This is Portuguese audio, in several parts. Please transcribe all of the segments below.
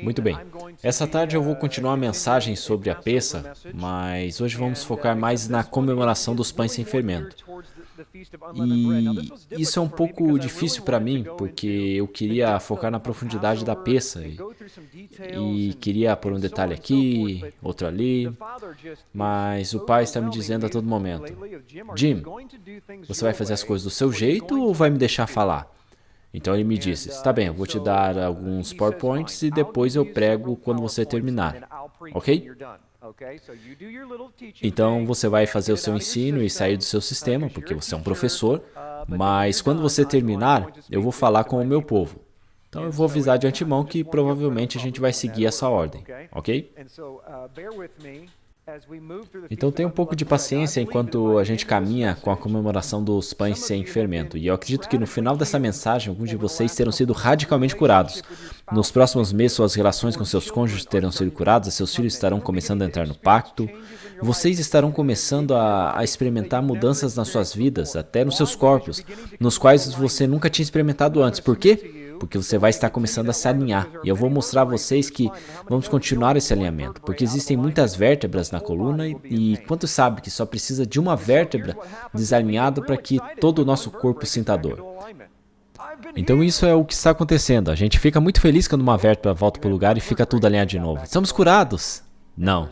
Muito bem. Essa tarde eu vou continuar a mensagem sobre a Pessa, mas hoje vamos focar mais na comemoração dos pães sem fermento. E isso é um pouco difícil para mim, porque eu queria focar na profundidade da Pessa e queria pôr um detalhe aqui, outro ali, mas o pai está me dizendo a todo momento: Jim, você vai fazer as coisas do seu jeito ou vai me deixar falar? Então ele me disse: está bem, eu vou te dar alguns PowerPoints e depois eu prego quando você terminar, ok? Então você vai fazer o seu ensino e sair do seu sistema, porque você é um professor, mas quando você terminar, eu vou falar com o meu povo. Então eu vou avisar de antemão que provavelmente a gente vai seguir essa ordem, ok? Então tenha um pouco de paciência enquanto a gente caminha com a comemoração dos pães sem fermento. E eu acredito que no final dessa mensagem, alguns de vocês terão sido radicalmente curados. Nos próximos meses, suas relações com seus cônjuges terão sido curadas, seus filhos estarão começando a entrar no pacto. Vocês estarão começando a experimentar mudanças nas suas vidas, até nos seus corpos, nos quais você nunca tinha experimentado antes. Por quê? Porque você vai estar começando a se alinhar. E eu vou mostrar a vocês que vamos continuar esse alinhamento, porque existem muitas vértebras na coluna e quantos sabe que só precisa de uma vértebra desalinhada para que todo o nosso corpo sinta dor. Então isso é o que está acontecendo. A gente fica muito feliz quando uma vértebra volta para o lugar e fica tudo alinhado de novo. Estamos curados? Não.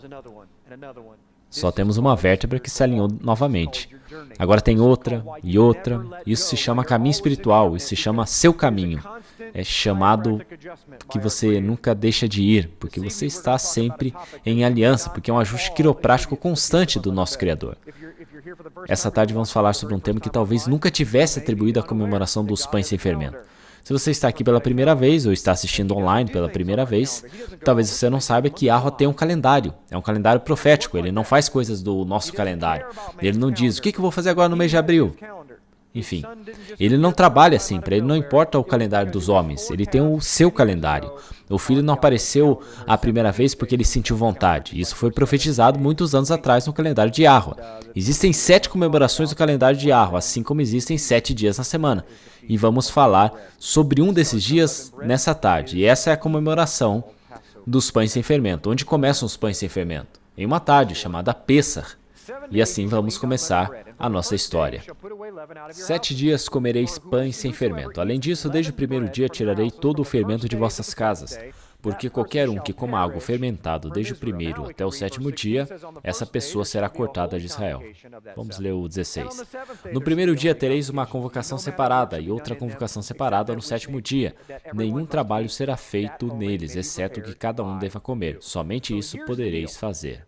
Só temos uma vértebra que se alinhou novamente. Agora tem outra e outra. Isso se chama caminho espiritual, isso se chama seu caminho. É chamado que você nunca deixa de ir, porque você está sempre em aliança, porque é um ajuste quiroprático constante do nosso Criador. Essa tarde vamos falar sobre um tema que talvez nunca tivesse atribuído à comemoração dos pães sem fermento. Se você está aqui pela primeira vez ou está assistindo online pela primeira vez, talvez você não saiba que Yahweh tem um calendário. É um calendário profético, ele não faz coisas do nosso calendário. Ele não diz, o que eu vou fazer agora no mês de abril? Enfim, ele não trabalha assim, para ele não importa o calendário dos homens, ele tem o seu calendário. O filho não apareceu a primeira vez porque ele sentiu vontade. Isso foi profetizado muitos anos atrás no calendário de Yahweh. Existem 7 comemorações do calendário de Yahweh, assim como existem 7 dias na semana. E vamos falar sobre um desses dias nessa tarde. E essa é a comemoração dos pães sem fermento. Onde começam os pães sem fermento? Em uma tarde chamada Pessah. E assim vamos começar a nossa história. 7 dias comereis pães sem fermento. Além disso, desde o primeiro dia tirarei todo o fermento de vossas casas, porque qualquer um que coma algo fermentado desde o primeiro até o 7º dia, essa pessoa será cortada de Israel. Vamos ler o 16. No primeiro dia tereis uma convocação separada e outra convocação separada no 7º dia. Nenhum trabalho será feito neles, exceto que cada um deva comer. Somente isso podereis fazer.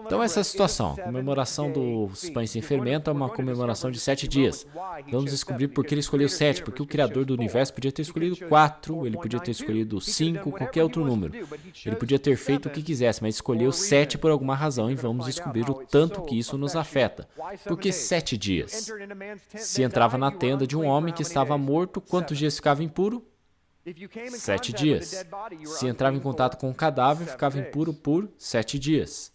Então essa é a situação. A comemoração dos pães sem fermento é uma comemoração de 7 dias. Vamos descobrir por que ele escolheu 7, porque o Criador do Universo podia ter escolhido 4, ele podia ter escolhido 5, qualquer outro número. Ele podia ter feito o que quisesse, mas escolheu 7 por alguma razão e vamos descobrir o tanto que isso nos afeta. Por que 7 dias? Se entrava na tenda de um homem que estava morto, quantos dias ficava impuro? 7 dias. Se entrava em contato com um cadáver, ficava impuro por 7 dias.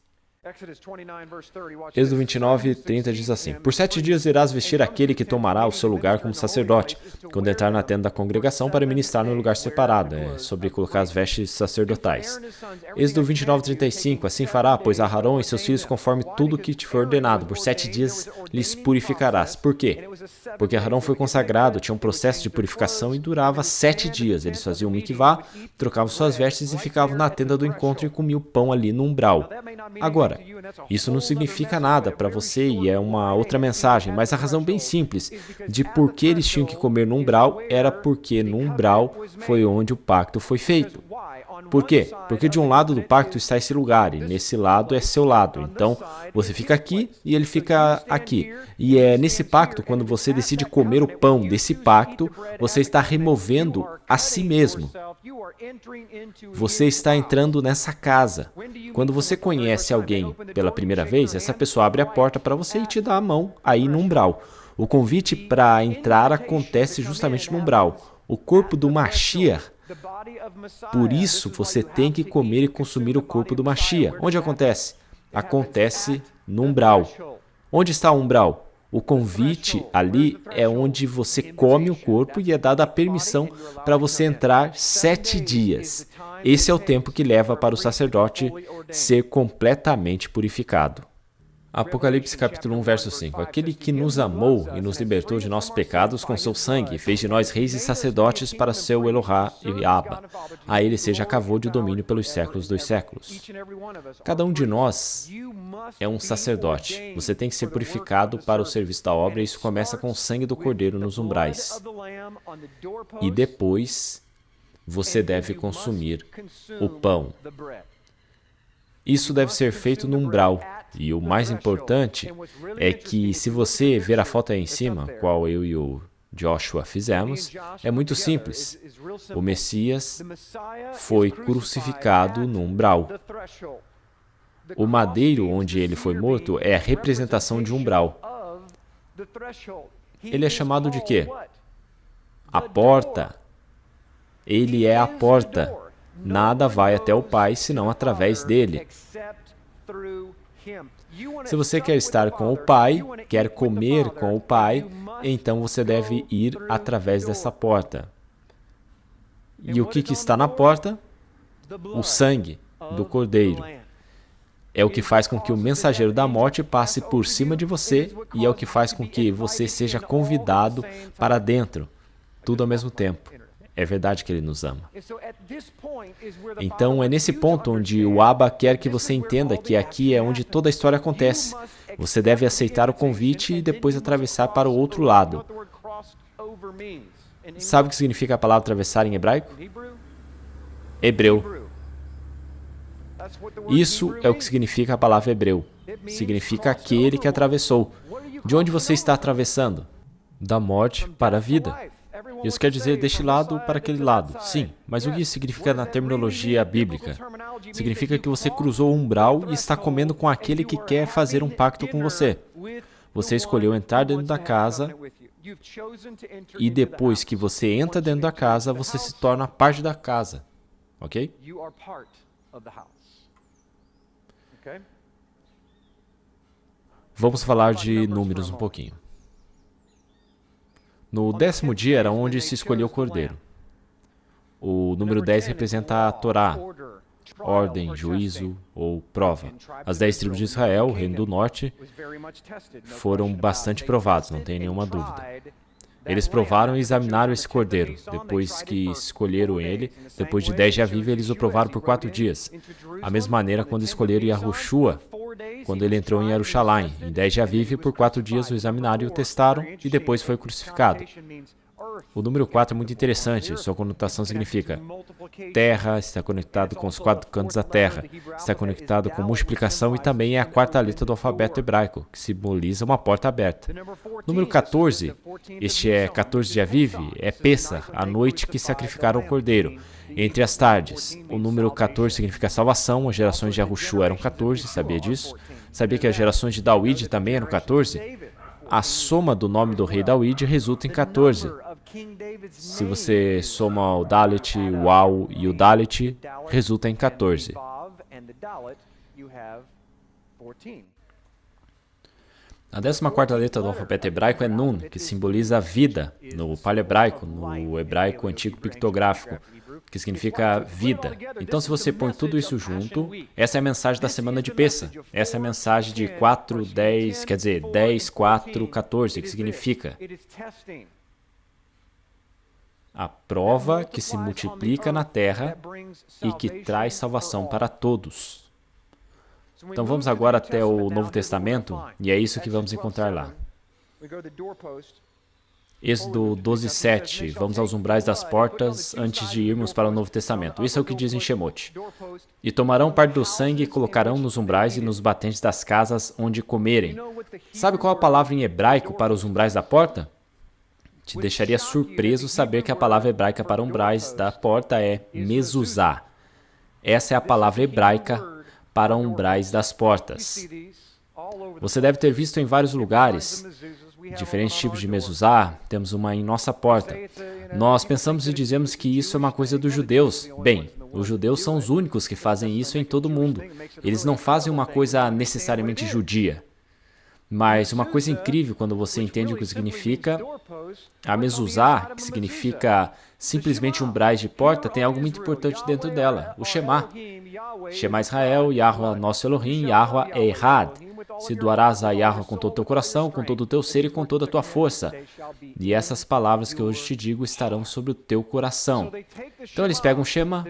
Êxodo 29, 30 diz assim: Por 7 dias irás vestir aquele que tomará o seu lugar como sacerdote, quando entrar na tenda da congregação para ministrar no lugar separado, sobre colocar as vestes sacerdotais. Êxodo 29, 35, assim fará, pois Aarão e seus filhos conforme tudo que te for ordenado, por 7 dias lhes purificarás. Por quê? Porque Aarão foi consagrado, tinha um processo de purificação e durava 7 dias. Eles faziam o mikvá, trocavam suas vestes e ficavam na tenda do encontro e comiam o pão ali no umbral. Agora, isso não significa nada para você e é uma outra mensagem, mas a razão bem simples de por que eles tinham que comer no umbral era porque no umbral foi onde o pacto foi feito. Por quê? Porque de um lado do pacto está esse lugar e nesse lado é seu lado. Então, você fica aqui e ele fica aqui. E é nesse pacto, quando você decide comer o pão desse pacto, você está removendo a si mesmo. Você está entrando nessa casa. Quando você conhece alguém pela primeira vez, essa pessoa abre a porta para você e te dá a mão aí no umbral. O convite para entrar acontece justamente no umbral. O corpo do Mashiach. Por isso, você tem que comer e consumir o corpo do Mashiach. Onde acontece? Acontece no umbral. Onde está o umbral? O convite ali é onde você come o corpo e é dada a permissão para você entrar 7 dias. Esse é o tempo que leva para o sacerdote ser completamente purificado. Apocalipse capítulo 1, verso 5. Aquele que nos amou e nos libertou de nossos pecados com seu sangue, fez de nós reis e sacerdotes para seu Elohá e Abba. A ele seja cavô de domínio pelos séculos dos séculos. Cada um de nós é um sacerdote. Você tem que ser purificado para o serviço da obra, e isso começa com o sangue do cordeiro nos umbrais. E depois, você deve consumir o pão. Isso deve ser feito no umbral. E o mais importante é que, se você ver a foto aí em cima, qual eu e o Joshua fizemos, é muito simples. O Messias foi crucificado no umbral. O madeiro onde ele foi morto é a representação de umbral. Ele é chamado de quê? A porta. Ele é a porta. Nada vai até o Pai senão através dele. Se você quer estar com o Pai, quer comer com o Pai, então você deve ir através dessa porta. E o que está na porta? O sangue do Cordeiro. É o que faz com que o mensageiro da morte passe por cima de você e é o que faz com que você seja convidado para dentro, tudo ao mesmo tempo. É verdade que Ele nos ama. Então, é nesse ponto onde o Abba quer que você entenda que aqui é onde toda a história acontece. Você deve aceitar o convite e depois atravessar para o outro lado. Sabe o que significa a palavra atravessar em hebraico? Hebreu. Isso é o que significa a palavra hebreu. Significa aquele que atravessou. De onde você está atravessando? Da morte para a vida. Isso quer dizer deste lado para aquele lado. Sim, mas o que isso significa na terminologia bíblica? Significa que você cruzou o umbral e está comendo com aquele que quer fazer um pacto com você. Você escolheu entrar dentro da casa e depois que você entra dentro da casa, você se torna parte da casa. Ok? Vamos falar de números um pouquinho. No 10º dia era onde se escolheu o cordeiro. O número 10 representa a Torá, ordem, juízo ou prova. As 10 tribos de Israel, o reino do norte, foram bastante provados, não tem nenhuma dúvida. Eles provaram e examinaram esse cordeiro. Depois que escolheram ele, depois de 10 de Aviv, eles o provaram por 4 dias. A mesma maneira quando escolheram Yahushua, quando ele entrou em Jerusalém, em 10 de Aviv, por 4 dias o examinaram e o testaram, e depois foi crucificado. O número 4 é muito interessante. Sua conotação significa terra, está conectado com os 4 cantos da terra, está conectado com multiplicação e também é a 4ª letra do alfabeto hebraico, que simboliza uma porta aberta. Número 14, este é 14 de Aviv, é Pessah, a noite que sacrificaram o cordeiro, entre as tardes. O número 14 significa salvação, as gerações de Yahushua eram 14, sabia disso? Sabia que as gerações de David também eram 14? A soma do nome do rei David resulta em 14. Se você soma o Dalet, o Al e o Dalet, resulta em 14. A 14ª letra do alfabeto hebraico é Nun, que simboliza a vida no paleo-hebraico, no hebraico antigo pictográfico, que significa vida. Então, se você põe tudo isso junto, essa é a mensagem da semana de Pessah. Essa é a mensagem de 4, 10, quer dizer, 10, 4, 14, que significa a prova que se multiplica na terra e que traz salvação para todos. Então vamos agora até o Novo Testamento e é isso que vamos encontrar lá. Êxodo 12:7. Vamos aos umbrais das portas antes de irmos para o Novo Testamento. Isso é o que diz em Shemot. E tomarão parte do sangue e colocarão nos umbrais e nos batentes das casas onde comerem. Sabe qual a palavra em hebraico para os umbrais da porta? Te deixaria surpreso saber que a palavra hebraica para umbrais da porta é mezuzá. Essa é a palavra hebraica para umbrais das portas. Você deve ter visto em vários lugares diferentes tipos de mezuzá. Temos uma em nossa porta. Nós pensamos e dizemos que isso é uma coisa dos judeus. Bem, os judeus são os únicos que fazem isso em todo o mundo. Eles não fazem uma coisa necessariamente judia. Mas uma coisa incrível quando você entende o que significa, a mezuzá, que significa simplesmente umbrais de porta, tem algo muito importante dentro dela, o Shema. Shema Israel, Yahweh nosso Elohim, Yahweh Ehad. Se doarás a Yahweh com todo o teu coração, com todo o teu ser e com toda a tua força. E essas palavras que hoje te digo estarão sobre o teu coração. Então eles pegam o Shema,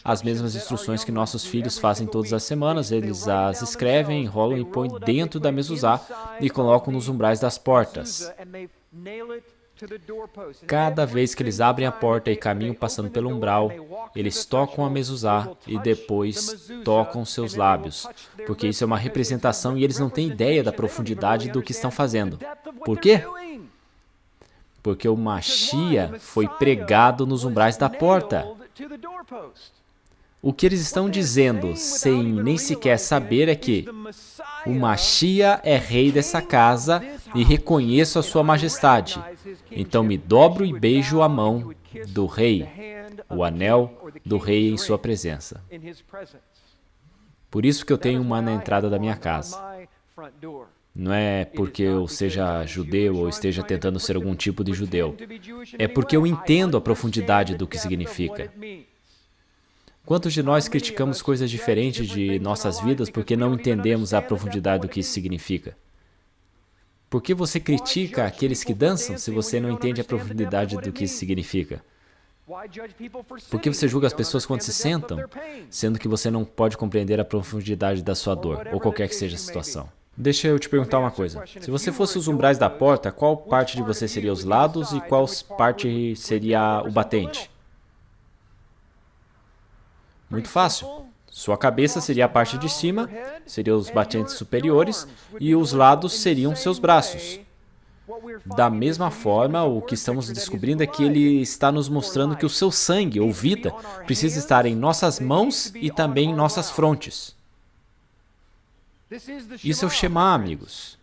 as mesmas instruções que nossos filhos fazem todas as semanas, eles as escrevem, enrolam e põem dentro da mezuzá e colocam nos umbrais das portas. Cada vez que eles abrem a porta e caminham passando pelo umbral, eles tocam a mezuzá e depois tocam seus lábios, porque isso é uma representação e eles não têm ideia da profundidade do que estão fazendo. Por quê? Porque o Mashiach foi pregado nos umbrais da porta. O que eles estão dizendo, sem nem sequer saber, é que o Mashiach é rei dessa casa e reconheço a sua majestade. Então me dobro e beijo a mão do rei, o anel do rei em sua presença. Por isso que eu tenho uma na entrada da minha casa. Não é porque eu seja judeu ou esteja tentando ser algum tipo de judeu. É porque eu entendo a profundidade do que significa. Quantos de nós criticamos coisas diferentes de nossas vidas porque não entendemos a profundidade do que isso significa? Por que você critica aqueles que dançam se você não entende a profundidade do que isso significa? Por que você julga as pessoas quando se sentam, sendo que você não pode compreender a profundidade da sua dor, ou qualquer que seja a situação? Deixa eu te perguntar uma coisa. Se você fosse os umbrais da porta, qual parte de você seria os lados e qual parte seria o batente? Muito fácil. Sua cabeça seria a parte de cima, seriam os batentes superiores, e os lados seriam seus braços. Da mesma forma, o que estamos descobrindo é que ele está nos mostrando que o seu sangue, ou vida, precisa estar em nossas mãos e também em nossas frontes. Isso é o Shema, amigos.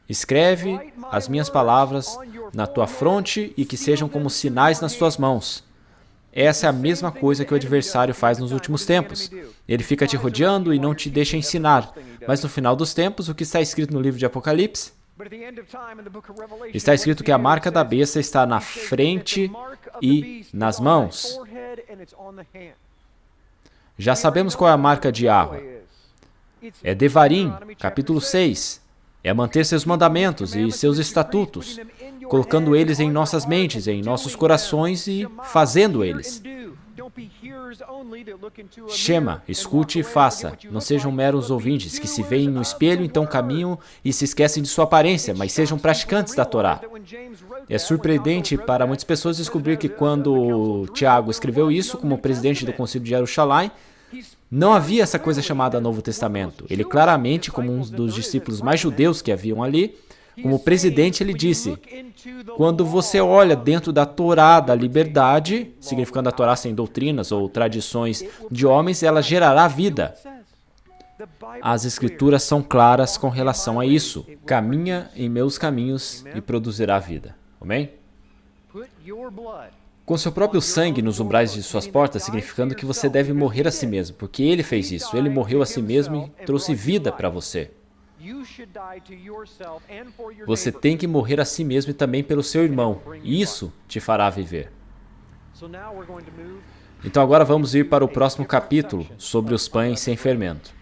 Escreve as minhas palavras na tua fronte e que sejam como sinais nas tuas mãos. Essa é a mesma coisa que o adversário faz nos últimos tempos. Ele fica te rodeando e não te deixa ensinar. Mas no final dos tempos, o que está escrito no livro de Apocalipse? Está escrito que a marca da besta está na frente e nas mãos. Já sabemos qual é a marca de Yahweh. É Devarim, capítulo 6. É manter seus mandamentos e seus estatutos, colocando eles em nossas mentes, em nossos corações e fazendo eles. Shema, escute e faça. Não sejam meros ouvintes que se veem no espelho, então caminham e se esquecem de sua aparência, mas sejam praticantes da Torá. É surpreendente para muitas pessoas descobrir que quando Tiago escreveu isso como presidente do Concílio de Jerusalém, não havia essa coisa chamada Novo Testamento. Ele claramente, como um dos discípulos mais judeus que haviam ali, como presidente, ele disse: quando você olha dentro da Torá da liberdade, significando a Torá sem doutrinas ou tradições de homens, ela gerará vida. As escrituras são claras com relação a isso. Caminha em meus caminhos e produzirá vida. Amém? Com seu próprio sangue nos umbrais de suas portas, significando que você deve morrer a si mesmo, porque ele fez isso. Ele morreu a si mesmo e trouxe vida para você. Você tem que morrer a si mesmo e também pelo seu irmão. Isso te fará viver. Então agora vamos ir para o próximo capítulo, sobre os pães sem fermento.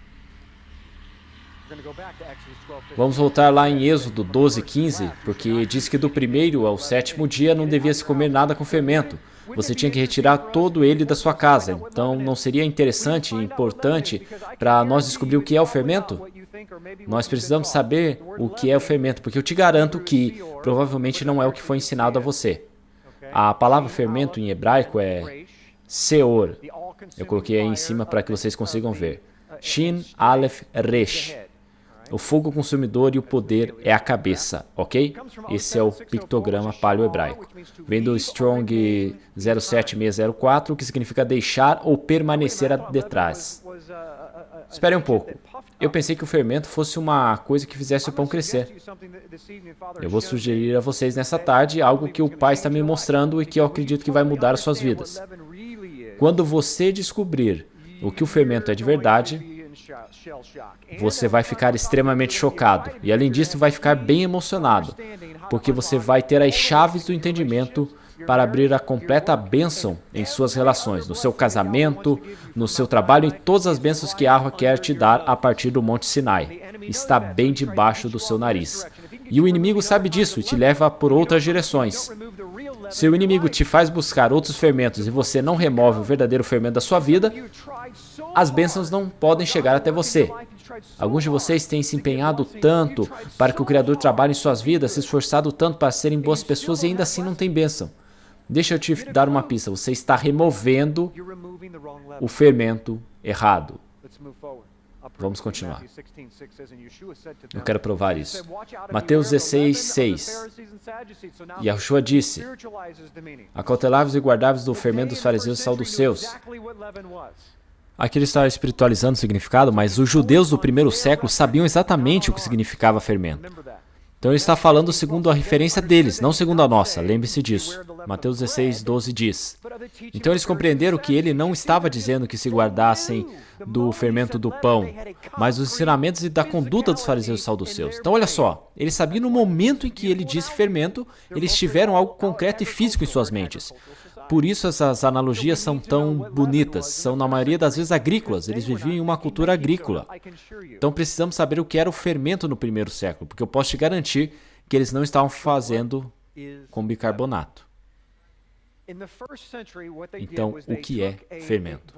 Vamos voltar lá em Êxodo 12:15, porque diz que do primeiro ao sétimo dia não devia se comer nada com fermento. Você tinha que retirar todo ele da sua casa. Então, não seria interessante e importante para nós descobrir o que é o fermento? Nós precisamos saber o que é o fermento, porque eu te garanto que provavelmente não é o que foi ensinado a você. A palavra fermento em hebraico é seor. Eu coloquei aí em cima para que vocês consigam ver. Shin, Aleph, Resh. O fogo consumidor e o poder é a cabeça, ok? Esse é o pictograma paleo-hebraico. Vem do Strong 07604, que significa deixar ou permanecer detrás. Espere um pouco. Eu pensei que o fermento fosse uma coisa que fizesse o pão crescer. Eu vou sugerir a vocês nessa tarde algo que o Pai está me mostrando e que eu acredito que vai mudar as suas vidas. Quando você descobrir o que o fermento é de verdade, Você vai ficar extremamente chocado. E além disso, vai ficar bem emocionado, porque você vai ter as chaves do entendimento para abrir a completa bênção em suas relações, no seu casamento, no seu trabalho e todas as bênçãos que Yahweh quer te dar a partir do Monte Sinai. Está bem debaixo do seu nariz. E o inimigo sabe disso e te leva por outras direções. Se o inimigo te faz buscar outros fermentos e você não remove o verdadeiro fermento da sua vida, as bênçãos não podem chegar até você. Alguns de vocês têm se empenhado tanto para que o Criador trabalhe em suas vidas, se esforçado tanto para serem boas pessoas e ainda assim não tem bênção. Deixa eu te dar uma pista. Você está removendo o fermento errado. Vamos continuar. Eu quero provar isso. Mateus 16, 6. Yahshua disse: acautelai-vos e guardai-vos do fermento dos fariseus e saduceus. Aqui ele está espiritualizando o significado, mas os judeus do primeiro século sabiam exatamente o que significava fermento. Então ele está falando segundo a referência deles, não segundo a nossa. Lembre-se disso. Mateus 16, 12 diz. Então eles compreenderam que ele não estava dizendo que se guardassem do fermento do pão, mas dos ensinamentos e da conduta dos fariseus e saduceus. Então olha só, eles sabiam no momento em que ele disse fermento, eles tiveram algo concreto e físico em suas mentes. Por isso essas analogias são tão bonitas, são na maioria das vezes agrícolas, eles viviam em uma cultura agrícola. Então precisamos saber o que era o fermento no primeiro século, porque eu posso te garantir que eles não estavam fazendo com bicarbonato. Então, o que é fermento?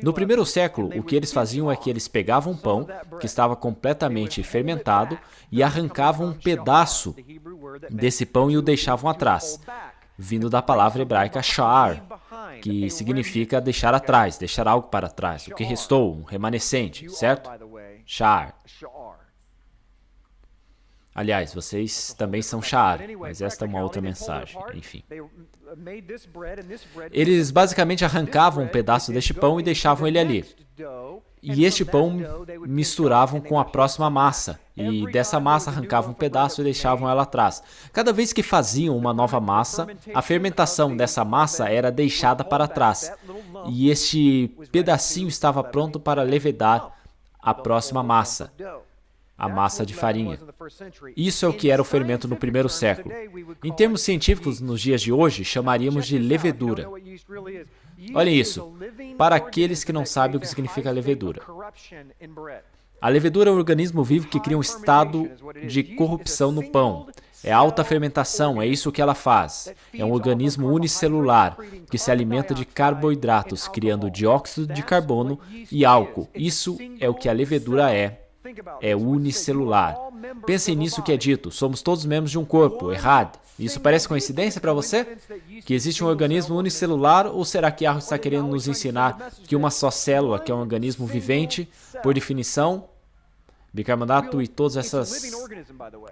No primeiro século, o que eles faziam é que eles pegavam um pão que estava completamente fermentado e arrancavam um pedaço desse pão e o deixavam atrás, vindo da palavra hebraica sha'ar, que significa deixar atrás, deixar algo para trás, o que restou, um remanescente, certo? Sha'ar. Aliás, vocês também são sha'ar, mas esta é uma outra mensagem, enfim. Eles basicamente arrancavam um pedaço deste pão e deixavam ele ali. E este pão misturavam com a próxima massa, e dessa massa arrancavam um pedaço e deixavam ela atrás. Cada vez que faziam uma nova massa, a fermentação dessa massa era deixada para trás, e este pedacinho estava pronto para levedar a próxima massa, a massa de farinha. Isso é o que era o fermento no primeiro século. Em termos científicos, nos dias de hoje, chamaríamos de levedura. Olhem isso, para aqueles que não sabem o que significa levedura. A levedura é um organismo vivo que cria um estado de corrupção no pão. É alta fermentação, é isso que ela faz. É um organismo unicelular que se alimenta de carboidratos, criando dióxido de carbono e álcool. Isso é o que a levedura é. É unicelular. Pensem nisso que é dito. Somos todos membros de um corpo. Errado. Isso parece coincidência para você? Que existe um organismo unicelular? Ou será que Yahweh está querendo nos ensinar que uma só célula, que é um organismo vivente, por definição, bicarbonato e todas essas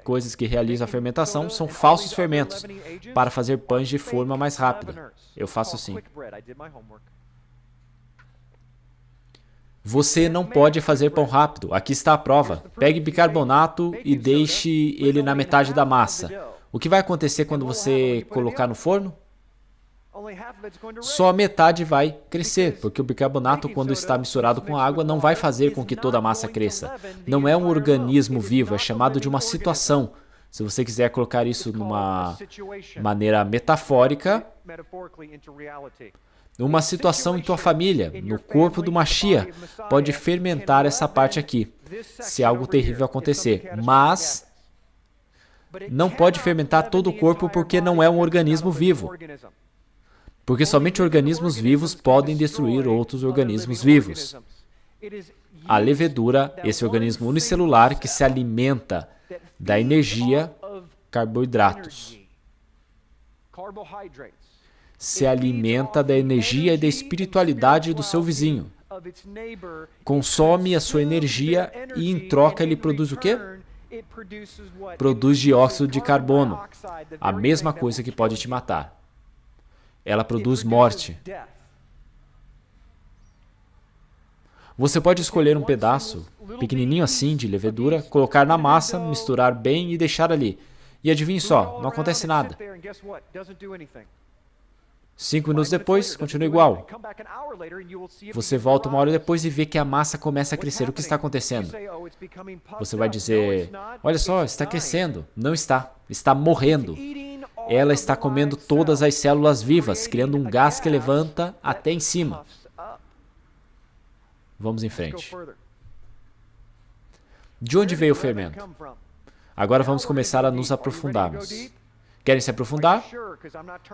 coisas que realizam a fermentação são falsos fermentos para fazer pães de forma mais rápida? Eu faço assim. Você não pode fazer pão rápido. Aqui está a prova. Pegue bicarbonato e deixe ele na metade da massa. O que vai acontecer quando você colocar no forno? Só a metade vai crescer, porque o bicarbonato, quando está misturado com a água, não vai fazer com que toda a massa cresça. Não é um organismo vivo, é chamado de uma situação. Se você quiser colocar isso numa maneira metafórica, uma situação em tua família, no corpo do Mashiach, pode fermentar essa parte aqui, se algo terrível acontecer. Mas não pode fermentar todo o corpo porque não é um organismo vivo. Porque somente organismos vivos podem destruir outros organismos vivos. A levedura, esse organismo unicelular que se alimenta da energia, carboidratos. Se alimenta da energia e da espiritualidade do seu vizinho. Consome a sua energia e em troca ele produz o quê? Produz dióxido de carbono, a mesma coisa que pode te matar. Ela produz morte. Você pode escolher um pedaço pequenininho assim de levedura, colocar na massa, misturar bem e deixar ali. E adivinhe só, não acontece nada. 5 minutos depois, continua igual. Você volta 1 hora depois e vê que a massa começa a crescer. O que está acontecendo? Você vai dizer, olha só, está crescendo. Não está. Está morrendo. Ela está comendo todas as células vivas, criando um gás que levanta até em cima. Vamos em frente. De onde veio o fermento? Agora vamos começar a nos aprofundarmos. Querem se aprofundar?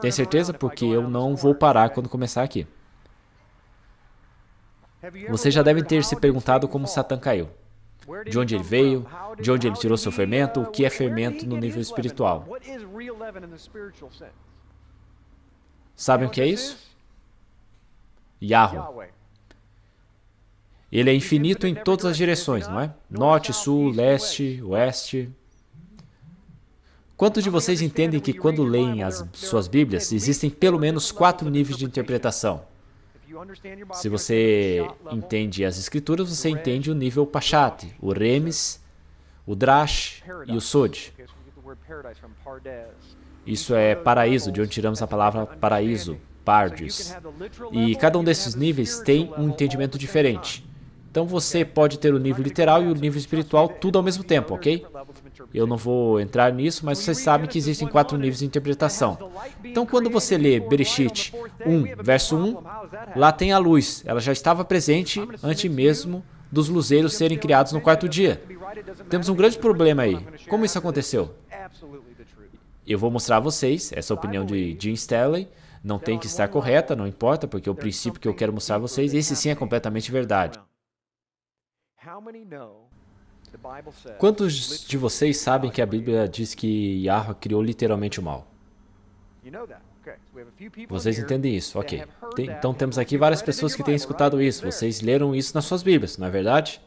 Tem certeza? Porque eu não vou parar quando começar aqui. Vocês já devem ter se perguntado como Satã caiu. De onde ele veio, de onde ele tirou seu fermento, o que é fermento no nível espiritual. Sabem o que é isso? Yahweh. Ele é infinito em todas as direções, não é? Norte, sul, leste, oeste. Quantos de vocês entendem que quando leem as suas Bíblias, existem pelo menos 4 níveis de interpretação? Se você entende as Escrituras, você entende o nível Pashat, o Remes, o Drash e o Sod. Isso é paraíso, de onde tiramos a palavra paraíso, Pardes. E cada um desses níveis tem um entendimento diferente. Então você pode ter o nível literal e o nível espiritual tudo ao mesmo tempo, ok? Eu não vou entrar nisso, mas vocês sabem que existem 4 níveis de interpretação. Então quando você lê Bereshit 1, verso 1, lá tem a luz. Ela já estava presente antes mesmo dos luzeiros serem criados no 4º dia. Temos um grande problema aí. Como isso aconteceu? Eu vou mostrar a vocês essa opinião de Jim Stanley. Não tem que estar correta, não importa, porque o princípio que eu quero mostrar a vocês, esse sim é completamente verdade. Quantos de vocês sabem que a Bíblia diz que Yahweh criou literalmente o mal? Vocês entendem isso? Ok. Então temos aqui várias pessoas que têm escutado isso. Vocês leram isso nas suas Bíblias, não é verdade?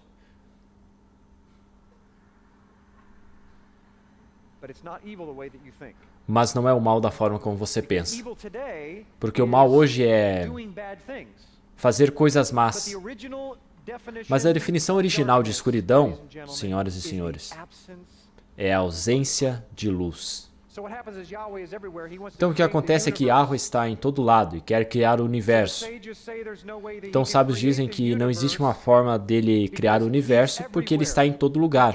Mas não é o mal da forma como você pensa. Porque o mal hoje é fazer coisas más. Mas a definição original de escuridão, senhoras e senhores, é a ausência de luz. Então o que acontece é que Yahweh está em todo lado e quer criar o universo. Então sábios dizem que não existe uma forma dele criar o universo porque ele está em todo lugar.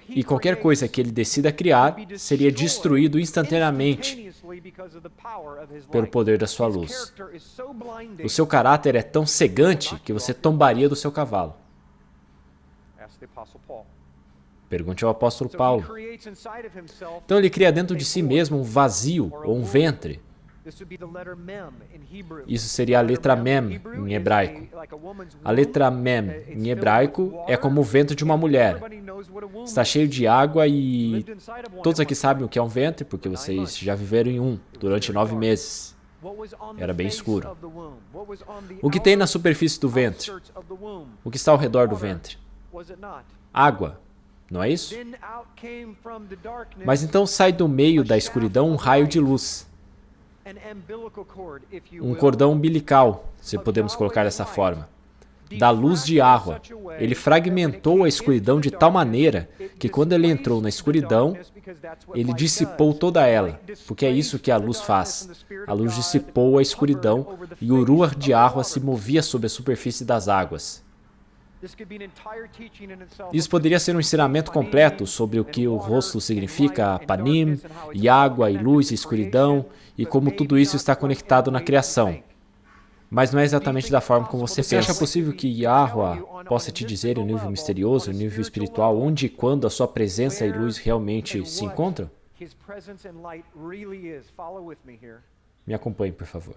E qualquer coisa que ele decida criar seria destruído instantaneamente pelo poder da sua luz. O seu caráter é tão cegante que você tombaria do seu cavalo. Pergunte ao apóstolo Paulo. Então ele cria dentro de si mesmo um vazio ou um ventre. Isso seria a letra Mem em hebraico. A letra Mem em hebraico é como o ventre de uma mulher. Está cheio de água e todos aqui sabem o que é um ventre, porque vocês já viveram em um durante 9 meses. Era bem escuro. O que tem na superfície do ventre? O que está ao redor do ventre? Água. Não é isso? Mas então sai do meio da escuridão um raio de luz. Um cordão umbilical, se podemos colocar dessa forma, da luz de Yahweh. Ele fragmentou a escuridão de tal maneira que quando ele entrou na escuridão, ele dissipou toda ela, porque é isso que a luz faz. A luz dissipou a escuridão e o Ruach de Yahweh se movia sobre a superfície das águas. Isso poderia ser um ensinamento completo sobre o que o rosto significa, panim, e água, e luz, e escuridão, e como tudo isso está conectado na criação. Mas não é exatamente da forma como você pensa. Você acha possível que Yahweh possa te dizer em nível misterioso, em nível espiritual, onde e quando a sua presença e luz realmente se encontram? Me acompanhe, por favor.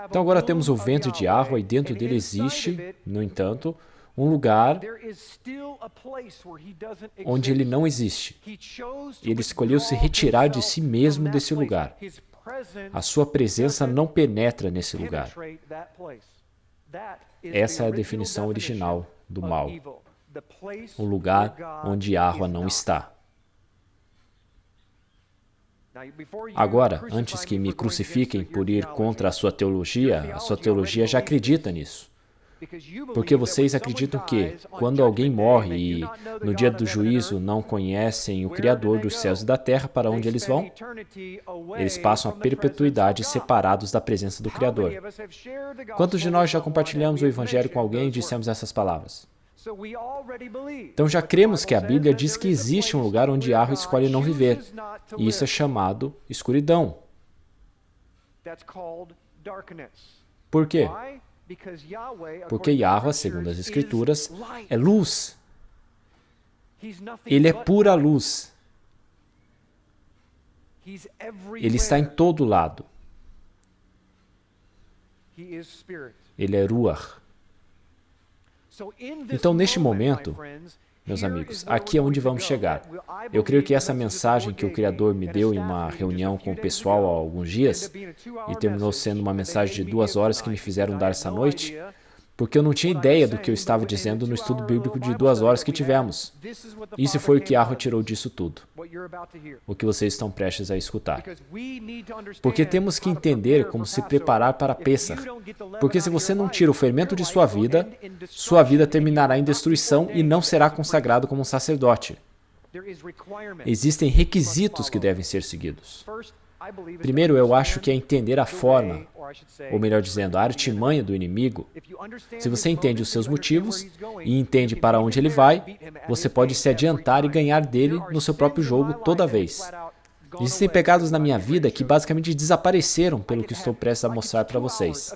Então agora temos o ventre de Yahweh e dentro dele existe, no entanto, um lugar onde ele não existe. Ele escolheu se retirar de si mesmo desse lugar. A sua presença não penetra nesse lugar. Essa é a definição original do mal. O lugar onde Yahweh não está. Agora, antes que me crucifiquem por ir contra a sua teologia já acredita nisso. Porque vocês acreditam que, quando alguém morre e no dia do juízo não conhecem o Criador dos céus e da terra, para onde eles vão? Eles passam a perpetuidade separados da presença do Criador. Quantos de nós já compartilhamos o Evangelho com alguém e dissemos essas palavras? Então já cremos que a Bíblia diz que existe um lugar onde Yahweh escolhe não viver. E isso é chamado escuridão. Por quê? Porque Yahweh, segundo as Escrituras, é luz. Ele é pura luz. Ele está em todo lado. Ele é Ruach. Então, neste momento, meus amigos, aqui é onde vamos chegar. Eu creio que essa mensagem que o Criador me deu em uma reunião com o pessoal há alguns dias, e terminou sendo uma mensagem de 2 horas que me fizeram dar essa noite, porque eu não tinha ideia do que eu estava dizendo no estudo bíblico de 2 horas que tivemos. Isso foi o que Yahweh tirou disso tudo, o que vocês estão prestes a escutar. Porque temos que entender como se preparar para Pêssar. Porque se você não tira o fermento de sua vida terminará em destruição e não será consagrado como um sacerdote. Existem requisitos que devem ser seguidos. Primeiro, eu acho que é entender a forma, ou melhor dizendo, a artimanha do inimigo. Se você entende os seus motivos e entende para onde ele vai, você pode se adiantar e ganhar dele no seu próprio jogo toda vez. Existem pecados na minha vida que basicamente desapareceram pelo que estou prestes a mostrar para vocês.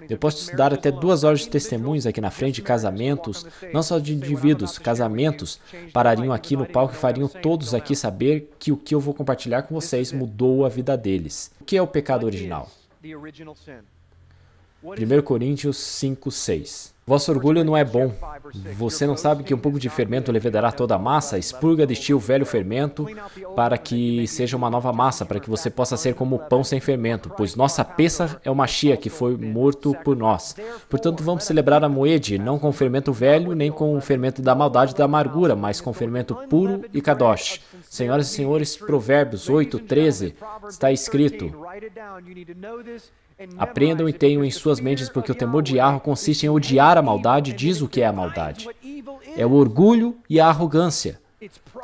Eu posso estudar até 2 horas de testemunhos aqui na frente de casamentos, não só de indivíduos, casamentos, parariam aqui no palco e fariam todos aqui saber que o que eu vou compartilhar com vocês mudou a vida deles. O que é o pecado original? 1 Coríntios 5, 6. Vosso orgulho não é bom. Você não sabe que um pouco de fermento levedará toda a massa? Expurga de ti o velho fermento para que seja uma nova massa, para que você possa ser como o pão sem fermento, pois nossa Pêssar é o Mashiach que foi morto por nós. Portanto, vamos celebrar a Moed, não com o fermento velho, nem com o fermento da maldade e da amargura, mas com o fermento puro e kadosh. Senhoras e senhores, Provérbios 8, 13, está escrito: aprendam e tenham em suas mentes, porque o temor de Yahweh consiste em odiar a maldade, diz o que é a maldade. É o orgulho e a arrogância,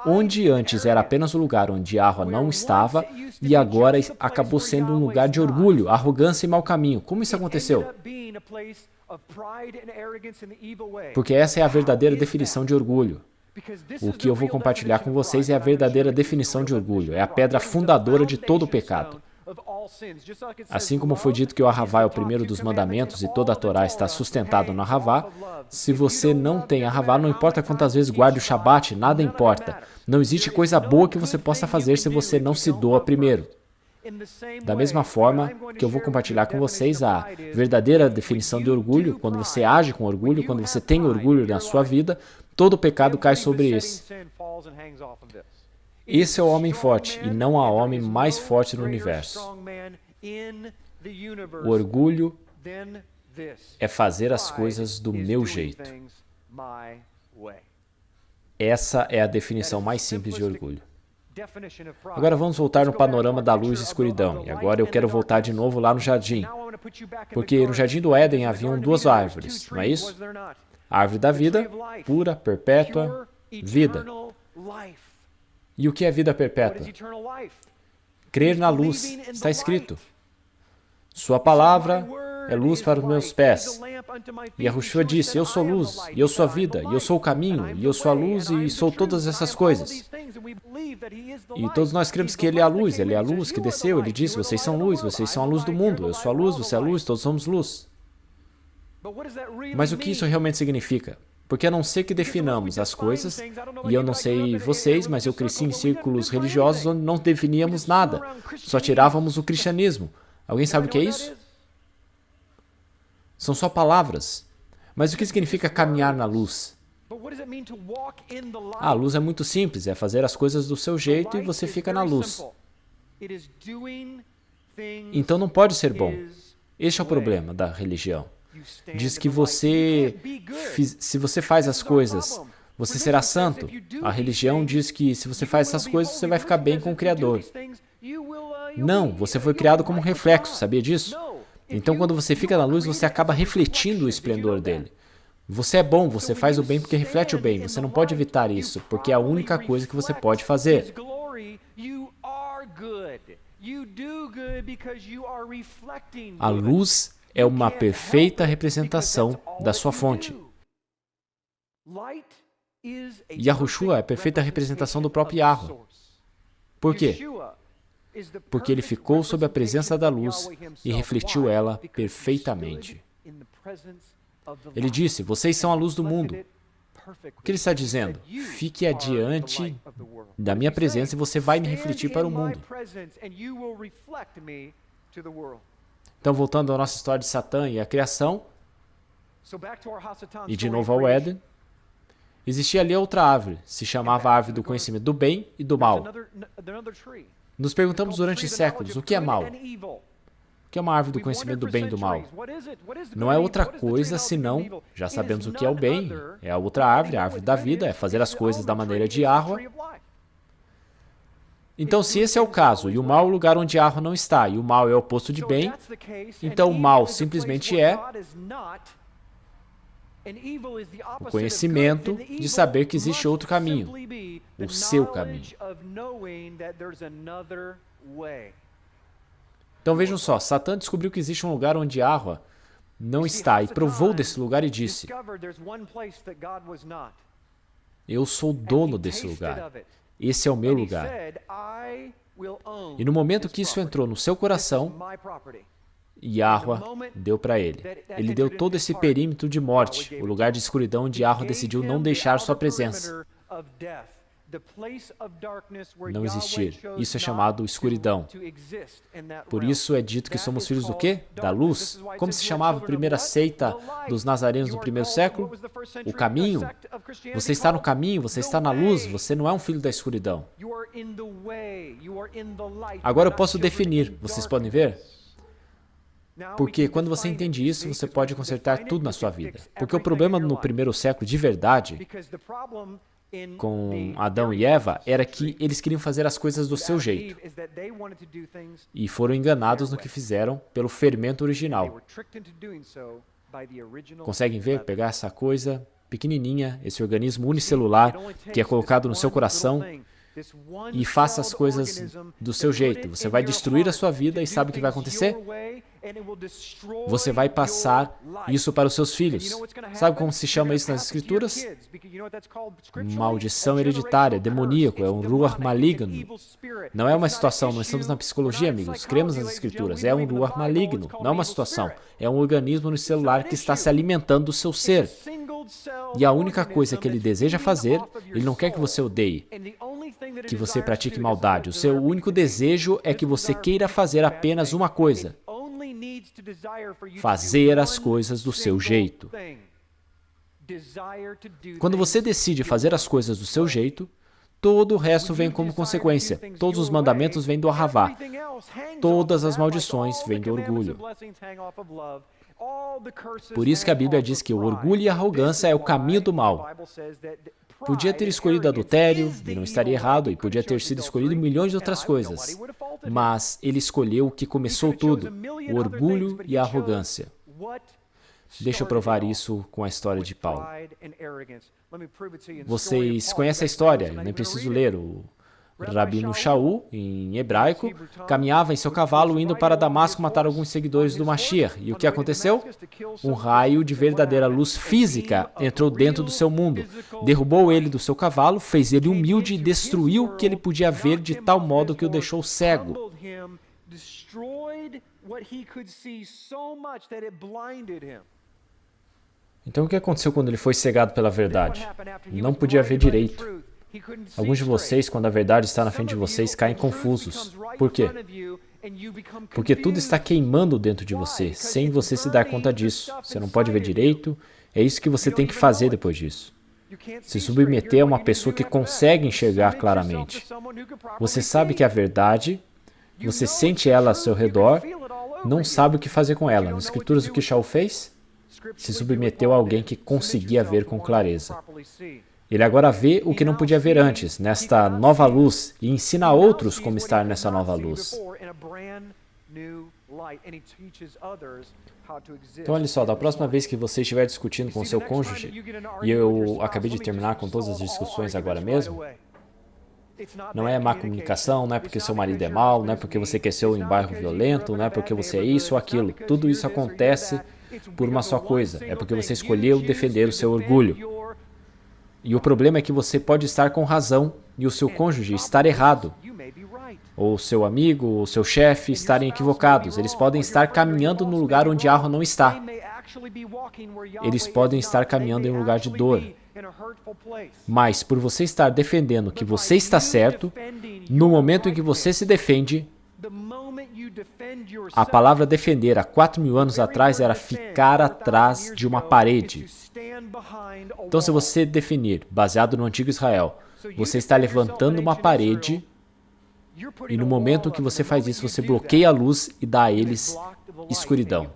onde antes era apenas o lugar onde Yahweh não estava, e agora acabou sendo um lugar de orgulho, arrogância e mau caminho. Como isso aconteceu? Porque essa é a verdadeira definição de orgulho. O que eu vou compartilhar com vocês é a verdadeira definição de orgulho, é a pedra fundadora de todo o pecado. Assim como foi dito que o Ahavá é o primeiro dos mandamentos e toda a Torá está sustentada no Ahavá, se você não tem Ahavá, não importa quantas vezes guarde o Shabat, nada importa. Não existe coisa boa que você possa fazer se você não se doa primeiro. Da mesma forma que eu vou compartilhar com vocês a verdadeira definição de orgulho, quando você age com orgulho, quando você tem orgulho na sua vida, todo o pecado cai sobre esse. Esse é o homem forte, e não há homem mais forte no universo. O orgulho é fazer as coisas do meu jeito. Essa é a definição mais simples de orgulho. Agora vamos voltar no panorama da luz e escuridão. E agora eu quero voltar de novo lá no jardim. Porque no jardim do Éden haviam 2 árvores, não é isso? A árvore da vida, pura, perpétua, vida. E o que é vida perpétua? Crer na luz, está escrito. Sua palavra é luz para os meus pés. E Yahushua disse, eu sou luz, e eu sou a vida, e eu sou o caminho, e eu sou a luz, e sou todas essas coisas. E todos nós cremos que Ele é a luz que desceu. Ele disse, vocês são a luz do mundo, eu sou a luz, você é a luz, todos somos luz. Mas o que isso realmente significa? Porque a não ser que definamos as coisas, e eu não sei vocês, mas eu cresci em círculos religiosos onde não definíamos nada, só tirávamos o cristianismo. Alguém sabe o que é isso? São só palavras. Mas o que significa caminhar na luz? A luz é muito simples, é fazer as coisas do seu jeito e você fica na luz. Então não pode ser bom. Este é o problema da religião. Diz que se você faz as coisas, você será santo. A religião diz que se você faz essas coisas, você vai ficar bem com o Criador. Não, você foi criado como um reflexo, sabia disso? Então, quando você fica na luz, você acaba refletindo o esplendor dele. Você é bom, você faz o bem porque reflete o bem. Você não pode evitar isso, porque é a única coisa que você pode fazer. A luz é uma perfeita representação da sua fonte. Yahushua é a perfeita representação do próprio Yahweh. Por quê? Porque ele ficou sob a presença da luz e refletiu ela perfeitamente. Ele disse, vocês são a luz do mundo. O que ele está dizendo? Fique adiante da minha presença e você vai me refletir para o mundo. Então, voltando à nossa história de Satã e a criação, e de novo ao Éden, existia ali outra árvore, se chamava a árvore do conhecimento do bem e do mal. Nos perguntamos durante séculos, o que é mal? O que é uma árvore do conhecimento do bem e do mal? Não é outra coisa senão, já sabemos o que é o bem, é a outra árvore, a árvore da vida, é fazer as coisas da maneira de Yahweh. Então, se esse é o caso, e o mal é o lugar onde Yahweh não está, e o mal é o oposto de bem, então o mal simplesmente é o conhecimento de saber que existe outro caminho, o seu caminho. Então vejam só, Satã descobriu que existe um lugar onde Yahweh não está e provou desse lugar e disse, eu sou dono desse lugar, esse é o meu lugar. E no momento que isso entrou no seu coração, Yahweh deu para ele. Ele deu todo esse perímetro de morte, o lugar de escuridão onde Yahweh decidiu não deixar sua presença. Não existir. Isso é chamado escuridão. Por isso é dito que somos filhos do quê? Da luz. Como se chamava a primeira seita dos nazarenos no primeiro século? O caminho. Você está no caminho, você está na luz, você não é um filho da escuridão. Agora eu posso definir, vocês podem ver? Porque quando você entende isso, você pode consertar tudo na sua vida. Porque o problema no primeiro século de verdade, com Adão e Eva, era que eles queriam fazer as coisas do seu jeito. E foram enganados no que fizeram pelo fermento original. Conseguem ver? Pegar essa coisa pequenininha, esse organismo unicelular que é colocado no seu coração e faça as coisas do seu jeito. Você vai destruir a sua vida e sabe o que vai acontecer? Você vai passar isso para os seus filhos. Sabe como se chama isso nas Escrituras? Maldição hereditária, demoníaco, é um ruach maligno. Não é uma situação, nós estamos na psicologia, amigos, cremos nas Escrituras. É um ruach maligno, não é uma situação. É um organismo unicelular que está se alimentando do seu ser. E a única coisa que ele deseja fazer, ele não quer que você odeie, que você pratique maldade. O seu único desejo é que você queira fazer apenas uma coisa: fazer as coisas do seu jeito. Quando você decide fazer as coisas do seu jeito, todo o resto vem como consequência. Todos os mandamentos vêm do Ahavá. Todas as maldições vêm do orgulho. Por isso que a Bíblia diz que o orgulho e a arrogância é o caminho do mal. Podia ter escolhido adultério, e não estaria errado, e podia ter sido escolhido milhões de outras coisas. Mas ele escolheu o que começou tudo, o orgulho e a arrogância. Deixa eu provar isso com a história de Paulo. Vocês conhecem a história, eu nem preciso ler. O Rabino Shaul, em hebraico, caminhava em seu cavalo indo para Damasco matar alguns seguidores do Mashiach. E o que aconteceu? Um raio de verdadeira luz física entrou dentro do seu mundo, derrubou ele do seu cavalo, fez ele humilde e destruiu o que ele podia ver de tal modo que o deixou cego. Então o que aconteceu quando ele foi cegado pela verdade? Não podia ver direito. Alguns de vocês, quando a verdade está na frente de vocês, caem confusos. Por quê? Porque tudo está queimando dentro de você, sem você se dar conta disso. Você não pode ver direito, é isso que você tem que fazer depois disso. Se submeter a uma pessoa que consegue enxergar claramente. Você sabe que a verdade, você sente ela ao seu redor, não sabe o que fazer com ela. Nas Escrituras, o que Shaul fez? Se submeteu a alguém que conseguia ver com clareza. Ele agora vê o que não podia ver antes, nesta nova luz, e ensina a outros como estar nessa nova luz. Então, olha só, da próxima vez que você estiver discutindo com seu cônjuge, e eu acabei de terminar com todas as discussões agora mesmo, não é má comunicação, não é porque seu marido é mau, não é porque você cresceu em bairro violento, não é porque você é isso ou aquilo. Tudo isso acontece por uma só coisa, é porque você escolheu defender o seu orgulho. E o problema é que você pode estar com razão e o seu cônjuge estar errado. Ou seu amigo, ou seu chefe estarem equivocados. Eles podem estar caminhando no lugar onde Yahweh não está. Eles podem estar caminhando em um lugar de dor. Mas, por você estar defendendo que você está certo, no momento em que você se defende, a palavra defender há 4.000 anos atrás era ficar atrás de uma parede. Então, se você definir, baseado no antigo Israel, você está levantando uma parede, e no momento que você faz isso, você bloqueia a luz e dá a eles escuridão.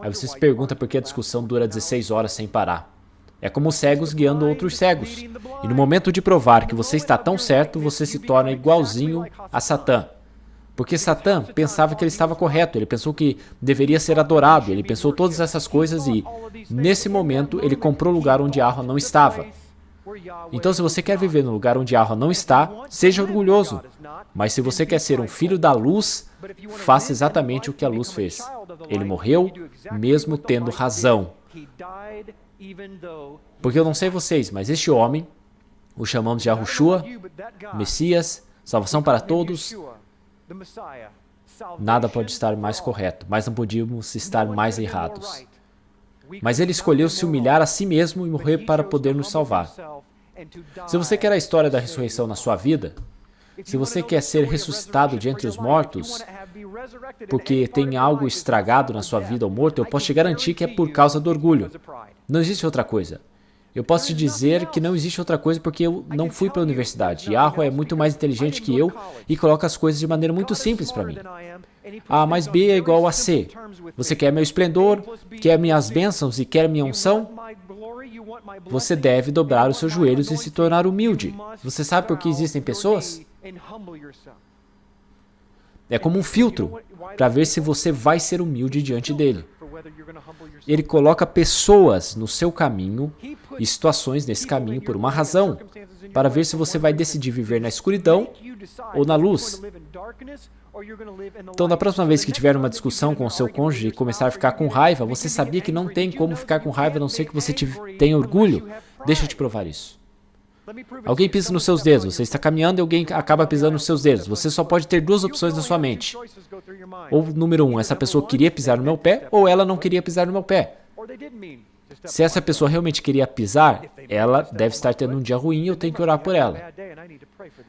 Aí você se pergunta por que a discussão dura 16 horas sem parar. É como cegos guiando outros cegos. E no momento de provar que você está tão certo, você se torna igualzinho a Satã. Porque Satã pensava que ele estava correto, ele pensou que deveria ser adorado, ele pensou todas essas coisas e, nesse momento, ele comprou o lugar onde Yahweh não estava. Então, se você quer viver no lugar onde Yahweh não está, seja orgulhoso. Mas se você quer ser um filho da luz, faça exatamente o que a luz fez. Ele morreu, mesmo tendo razão. Porque eu não sei vocês, mas este homem, o chamamos de Yahushua, Messias, salvação para todos, nada pode estar mais correto, mas não podíamos estar mais errados. Mas ele escolheu se humilhar a si mesmo e morrer para poder nos salvar. Se você quer a história da ressurreição na sua vida, se você quer ser ressuscitado de entre os mortos, porque tem algo estragado na sua vida ou morto, eu posso te garantir que é por causa do orgulho. Não existe outra coisa. Eu posso te dizer que não existe outra coisa porque eu não fui para a universidade. Yahweh é muito mais inteligente que eu e coloca as coisas de maneira muito simples para mim. A mais B é igual a C. Você quer meu esplendor, quer minhas bênçãos e quer minha unção? Você deve dobrar os seus joelhos e se tornar humilde. Você sabe por que existem pessoas? É como um filtro para ver se você vai ser humilde diante dele. Ele coloca pessoas no seu caminho e situações nesse caminho por uma razão, para ver se você vai decidir viver na escuridão ou na luz. Então, da próxima vez que tiver uma discussão com o seu cônjuge e começar a ficar com raiva, você sabia que não tem como ficar com raiva a não ser que você tenha orgulho? Deixa eu te provar isso. Alguém pisa nos seus dedos, você está caminhando e alguém acaba pisando nos seus dedos. Você só pode ter duas opções na sua mente. Ou, número 1, essa pessoa queria pisar no meu pé, ou ela não queria pisar no meu pé. Se essa pessoa realmente queria pisar, ela deve estar tendo um dia ruim e eu tenho que orar por ela.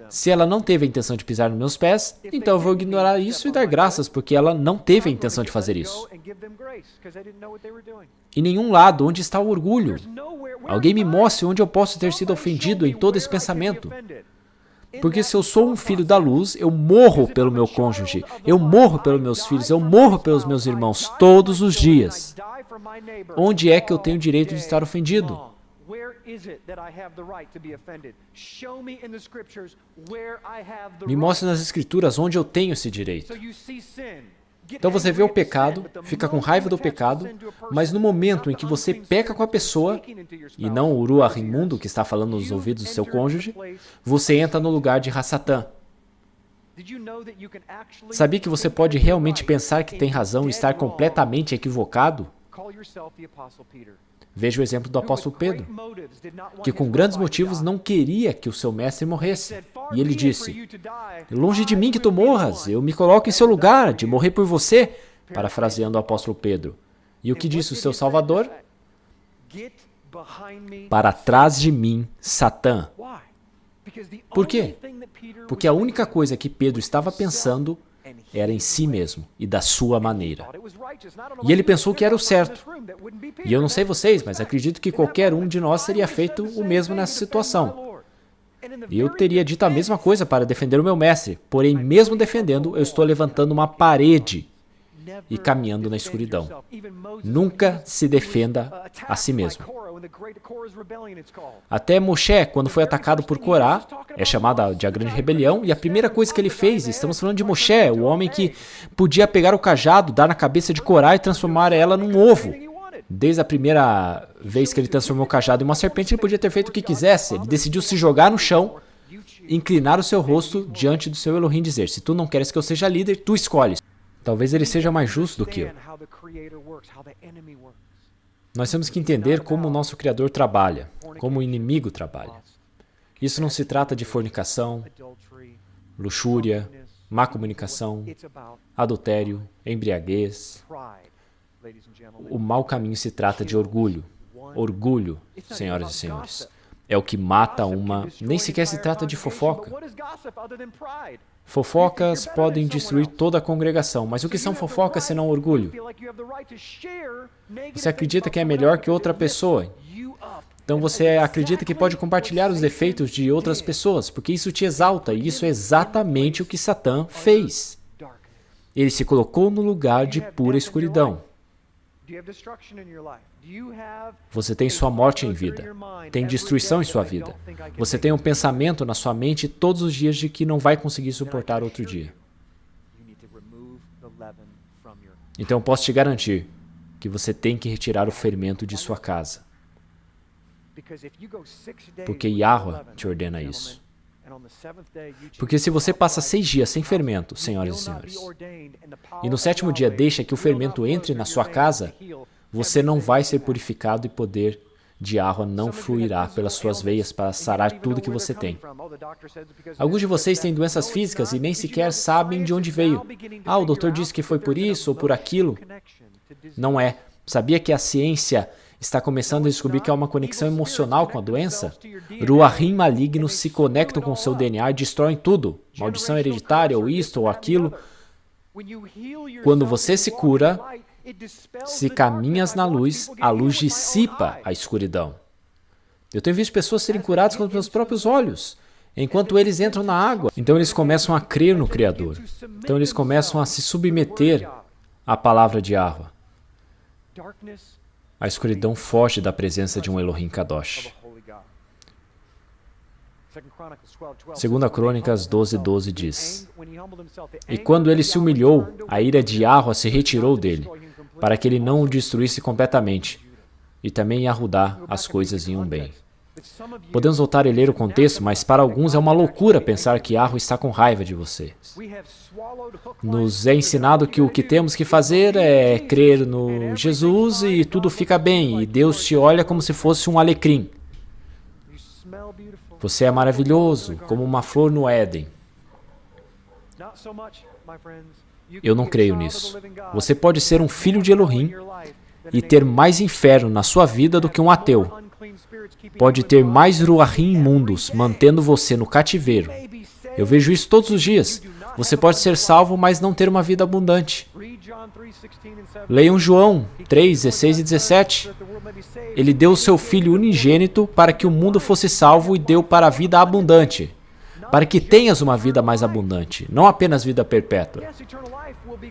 Se ela não teve a intenção de pisar nos meus pés, então eu vou ignorar isso e dar graças, porque ela não teve a intenção de fazer isso. Em nenhum lado, onde está o orgulho? Alguém me mostre onde eu posso ter sido ofendido em todo esse pensamento. Porque se eu sou um filho da luz, eu morro pelo meu cônjuge, eu morro pelos meus filhos, eu morro pelos meus irmãos todos os dias. Onde é que eu tenho o direito de estar ofendido? Me mostre nas escrituras onde eu tenho esse direito. Então você vê o pecado, fica com raiva do pecado, mas no momento em que você peca com a pessoa, e não o Uruah imundo que está falando nos ouvidos do seu cônjuge, você entra no lugar de Hassatã. Sabia que você pode realmente pensar que tem razão e estar completamente equivocado? Veja o exemplo do apóstolo Pedro, que com grandes motivos não queria que o seu mestre morresse. E ele disse, longe de mim que tu morras, eu me coloco em seu lugar, de morrer por você, parafraseando o apóstolo Pedro. E o que disse o seu Salvador? Para trás de mim, Satã. Por quê? Porque a única coisa que Pedro estava pensando era em si mesmo e da sua maneira. E ele pensou que era o certo. E eu não sei vocês, mas acredito que qualquer um de nós teria feito o mesmo nessa situação. Eu teria dito a mesma coisa para defender o meu mestre, porém, mesmo defendendo, eu estou levantando uma parede. e caminhando na escuridão. Nunca se defenda a si mesmo. Até Moshe, quando foi atacado por Corá, é chamada de a grande rebelião, e a primeira coisa que ele fez, estamos falando de Moshe, o homem que podia pegar o cajado, dar na cabeça de Corá e transformar ela num ovo. Desde a primeira vez que ele transformou o cajado em uma serpente, ele podia ter feito o que quisesse. Ele decidiu se jogar no chão, inclinar o seu rosto diante do seu Elohim e dizer: se tu não queres que eu seja líder, tu escolhes. Talvez ele seja mais justo do que eu. Nós temos que entender como o nosso Criador trabalha, como o inimigo trabalha. Isso não se trata de fornicação, luxúria, má comunicação, adultério, embriaguez. O mau caminho se trata de orgulho. Orgulho, senhoras e senhores, é o que mata uma... Nem sequer se trata de fofoca. Fofocas podem destruir toda a congregação, mas o que são fofocas senão orgulho? Você acredita que é melhor que outra pessoa, então você acredita que pode compartilhar os defeitos de outras pessoas, porque isso te exalta, e isso é exatamente o que Satã fez. Ele se colocou no lugar de pura escuridão. Você tem sua morte em vida, tem destruição em sua vida. Você tem um pensamento na sua mente todos os dias de que não vai conseguir suportar outro dia. Então eu posso te garantir que você tem que retirar o fermento de sua casa. Porque Yahweh te ordena isso. Porque se você passa 6 dias sem fermento, senhoras e senhores, e no 7º dia deixa que o fermento entre na sua casa, você não vai ser purificado e poder de Yahweh não fluirá pelas suas veias para sarar tudo que você tem. Alguns de vocês têm doenças físicas e nem sequer sabem de onde veio. Ah, o doutor disse que foi por isso ou por aquilo. Não é. Sabia que a ciência está começando a descobrir que há uma conexão emocional com a doença? Ruahim malignos se conectam com seu DNA e destroem tudo. Maldição hereditária, ou isto ou aquilo. Quando você se cura, se caminhas na luz, a luz dissipa a escuridão. Eu tenho visto pessoas serem curadas com os meus próprios olhos, enquanto eles entram na água. Então eles começam a crer no Criador. Então eles começam a se submeter à palavra de Yahweh. A escuridão foge da presença de um Elohim Kadosh. 2 Crônicas 12:12 diz: E quando ele se humilhou, a ira de Yahweh se retirou dele, para que ele não o destruísse completamente, e também em Arrudá as coisas iam bem. Podemos voltar e ler o contexto, mas para alguns é uma loucura pensar que Yahweh está com raiva de você. Nos é ensinado que o que temos que fazer é crer no Jesus e tudo fica bem, e Deus te olha como se fosse um alecrim. Você é maravilhoso, como uma flor no Éden. Eu não creio nisso. Você pode ser um filho de Elohim e ter mais inferno na sua vida do que um ateu. Pode ter mais ruahim imundos mantendo você no cativeiro. Eu vejo isso todos os dias. Você pode ser salvo, mas não ter uma vida abundante. Leiam João 3, 16 e 17. Ele deu o seu Filho unigênito para que o mundo fosse salvo e deu para a vida abundante. Para que tenhas uma vida mais abundante, não apenas vida perpétua.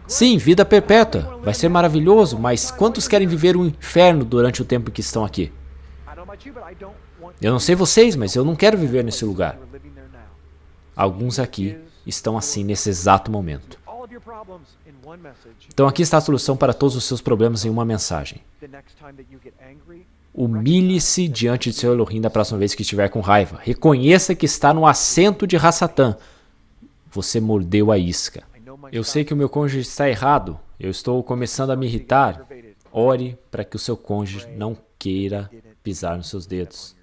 Sim, vida perpétua. Vai ser maravilhoso, mas quantos querem viver um inferno durante o tempo que estão aqui? Eu não sei vocês, mas eu não quero viver nesse lugar. Alguns aqui estão assim nesse exato momento. Então aqui está a solução para todos os seus problemas em uma mensagem. Humilhe-se diante de seu Elohim da próxima vez que estiver com raiva. Reconheça que está no assento de Hassatã. Você mordeu a isca. Eu sei que o meu cônjuge está errado. Eu estou começando a me irritar. Ore para que o seu cônjuge não queira pisar nos seus dedos.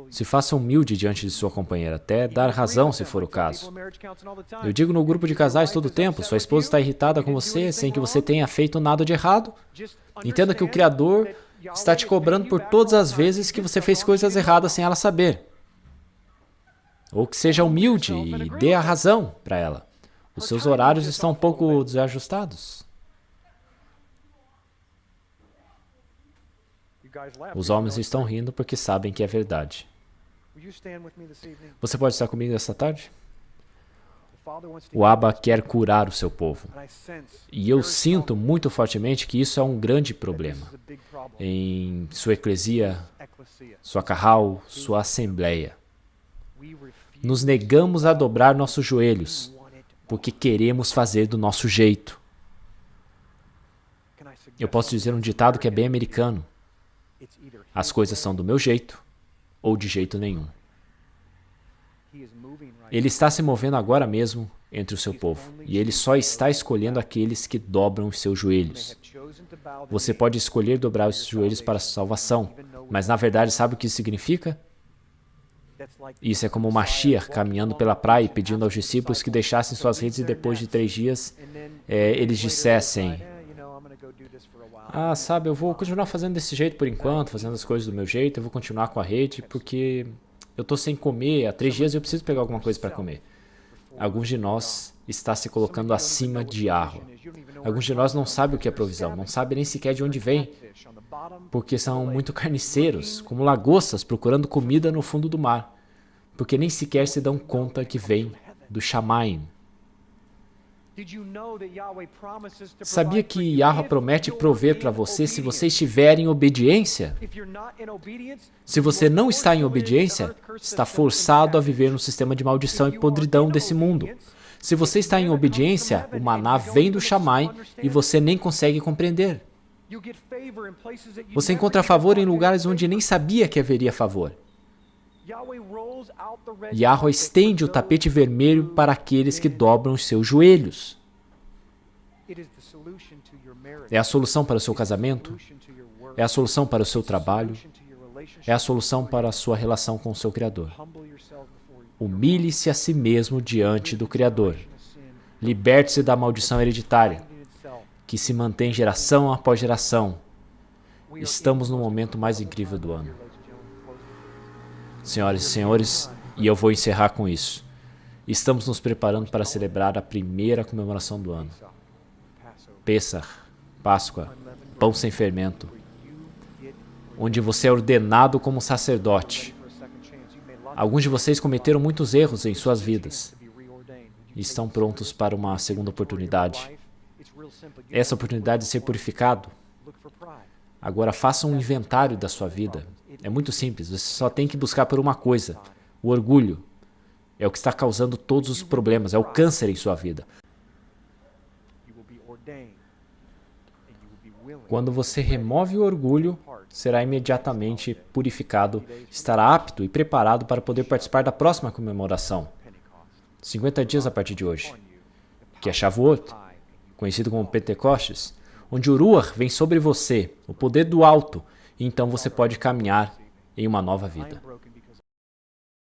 Se faça humilde diante de sua companheira, até dar razão se for o caso. Eu digo no grupo de casais todo o tempo, sua esposa está irritada com você sem que você tenha feito nada de errado. Entenda que o Criador está te cobrando por todas as vezes que você fez coisas erradas sem ela saber. Ou que seja humilde e dê a razão para ela. Os seus horários estão um pouco desajustados. Os homens estão rindo porque sabem que é verdade. Você pode estar comigo esta tarde? O Abba quer curar o seu povo. E eu sinto muito fortemente que isso é um grande problema em sua eclesia, sua carral, sua assembleia. Nos negamos a dobrar nossos joelhos, porque queremos fazer do nosso jeito. Eu posso dizer um ditado que é bem americano. As coisas são do meu jeito ou de jeito nenhum. Ele está se movendo agora mesmo entre o seu povo, e ele só está escolhendo aqueles que dobram os seus joelhos. Você pode escolher dobrar os joelhos para a salvação, mas na verdade sabe o que isso significa? Isso é como o Mashiach caminhando pela praia e pedindo aos discípulos que deixassem suas redes e depois de 3 dias eles dissessem: sabe, eu vou continuar fazendo desse jeito por enquanto, fazendo as coisas do meu jeito, eu vou continuar com a rede porque eu estou sem comer há 3 dias e eu preciso pegar alguma coisa para comer. Alguns de nós está se colocando acima de Yahweh. Alguns de nós não sabem o que é provisão, não sabem nem sequer de onde vem, porque são muito carniceiros, como lagostas procurando comida no fundo do mar, porque nem sequer se dão conta que vem do Shamayim. Sabia que Yahweh promete prover para você se você estiver em obediência? Se você não está em obediência, está forçado a viver no sistema de maldição e podridão desse mundo. Se você está em obediência, o maná vem do Shammai e você nem consegue compreender. Você encontra favor em lugares onde nem sabia que haveria favor. Yahweh estende o tapete vermelho para aqueles que dobram os seus joelhos. É a solução para o seu casamento? É a solução para o seu trabalho? É a solução para a sua relação com o seu Criador. Humilhe-se a si mesmo diante do Criador. Liberte-se da maldição hereditária, que se mantém geração após geração. Estamos no momento mais incrível do ano. Senhoras e senhores, e eu vou encerrar com isso. Estamos nos preparando para celebrar a primeira comemoração do ano. Pessach, Páscoa, Pão Sem Fermento, onde você é ordenado como sacerdote. Alguns de vocês cometeram muitos erros em suas vidas e estão prontos para uma segunda oportunidade. Essa oportunidade de ser purificado. Agora faça um inventário da sua vida. É muito simples, você só tem que buscar por uma coisa: o orgulho. É o que está causando todos os problemas, é o câncer em sua vida. Quando você remove o orgulho, será imediatamente purificado, estará apto e preparado para poder participar da próxima comemoração. 50 dias a partir de hoje, que é Shavuot, conhecido como Pentecostes, onde o Ruach vem sobre você, o poder do alto, e então você pode caminhar em uma nova vida.